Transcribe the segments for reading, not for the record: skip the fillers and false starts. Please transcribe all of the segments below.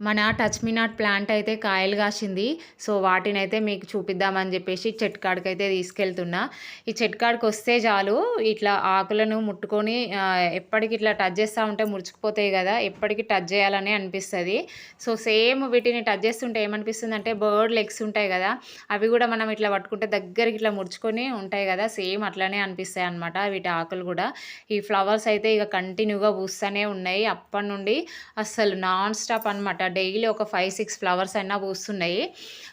మన touch me not plant అయితే కాయలు కాసింది. సో, వాటినైతే మీకు చూపిద్దామని జెప్పేసి చెట్టు కాడికైతే తీసుకెళ్తున్నా. ఈ చెట్టు కాడికొస్తే చాలు ఇట్లా ఆకులను ముట్టుకొని ఎప్పటికి ఇట్లా టచ్ చేస్తా ఉంటే ముడుచుకుపోతాయి గదా! ఎప్పటికి టచ్ చేయాలనే అనిపిస్తది. సో, సేమ్ వీటిని టచ్ చేస్తుంటే ఏమనిపిస్తుందంటే బర్డ్ లెగ్స్ ఉంటాయి గదా! అవి గూడా మనం ఇట్లా పట్టుకుంటే దగ్గరికి ఇట్లా ముడుచుకొని ఉంటాయి గదా! సేమ్ అట్లనే అనిపిస్తాయన్నమాట వీటి ఆకులు గూడా. ఈ ఫ్లవర్స్ అయితే ఇగ కంటిన్యూగా పూస్తూనే ఉన్నాయి. అప్పటినుండి అస్సలు నాన్ స్టాప్ అనమాట. డైలీ ఒక 5, 6 ఫ్లవర్స్ అయినా పూస్తున్నాయి.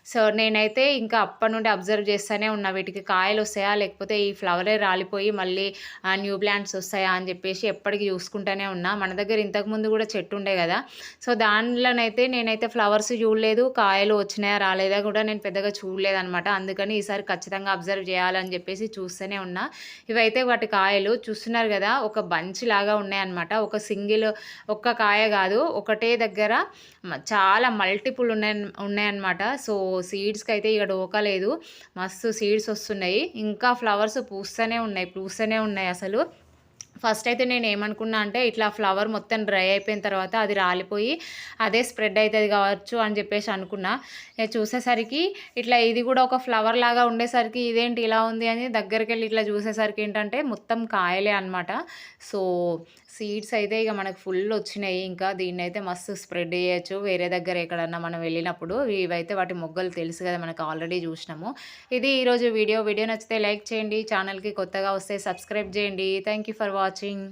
సో, నేనైతే ఇంకా అప్పటినుండి అబ్జర్వ్ చేస్తూనే ఉన్నా. వీటికి కాయలొస్తాయా? లేకపోతే ఈ ఫ్లవరే రాలిపోయి మళ్ళీ న్యూ ప్లాంట్స్ వస్తాయా? అని చెప్పేసి ఎప్పటికి చూసుకుంటూనే ఉన్నా. మన దగ్గర ఇంతకుముందు కూడా చెట్టు ఉండే కదా! సో, దానిలోనైతే నేనైతే ఫ్లవర్స్ చూడలేదు. కాయలు వచ్చినాయా? రాలేదా? కూడా నేను పెద్దగా చూడలేదనమాట. అందుకని ఈసారి ఖచ్చితంగా అబ్జర్వ్ చేయాలని చెప్పేసి చూస్తూనే ఉన్నా. ఇవైతే వాటి కాయలు చూస్తున్నారు కదా! ఒక బంచ్ లాగా ఉన్నాయన్నమాట. ఒక్క కాయ కాదు. ఒకటే దగ్గర చాలా మల్టిపుల్ ఉన్నాయన్నమాట. సో, సీడ్స్‌కైతే ఇక డోకా లేదు. మస్తు సీడ్స్ వస్తున్నాయి. ఇంకా ఫ్లవర్స్ పూస్తూనే ఉన్నాయి అసలు. ఫస్ట్ అయితే నేనేమనుకున్నా అంటే ఇట్లా ఫ్లవర్ మొత్తం డ్రై అయిపోయిన తర్వాత అది రాలిపోయి అదే స్ప్రెడ్ అయితది కావచ్చు అని చెప్పేసి అనుకున్నా. చూసేసరికి ఇట్లా ఇది కూడా ఒక ఫ్లవర్ లాగా ఉండేసరికి ఇదేంటి ఇలా ఉంది అని దగ్గరికెళ్ళి ఇట్లా చూసేసరికి ఏంటంటే మొత్తం కాయలే అనమాట. సో, సీడ్స్ అయితే ఇక మనకు ఫుల్ వచ్చినాయి. ఇంకా దీన్నైతే మస్తు స్ప్రెడ్ చేయొచ్చు వేరే దగ్గర ఎక్కడన్నా మనం వెళ్ళినప్పుడు. ఇవైతే వాటి మొగ్గలు తెలుసు కదా మనకు ఆల్రెడీ చూసినాము. ఇది ఈరోజు వీడియో. వీడియో నచ్చితే లైక్ చేయండి. ఛానల్‌కి కొత్తగా వస్తే సబ్స్క్రైబ్ చేయండి. Thank you for watching.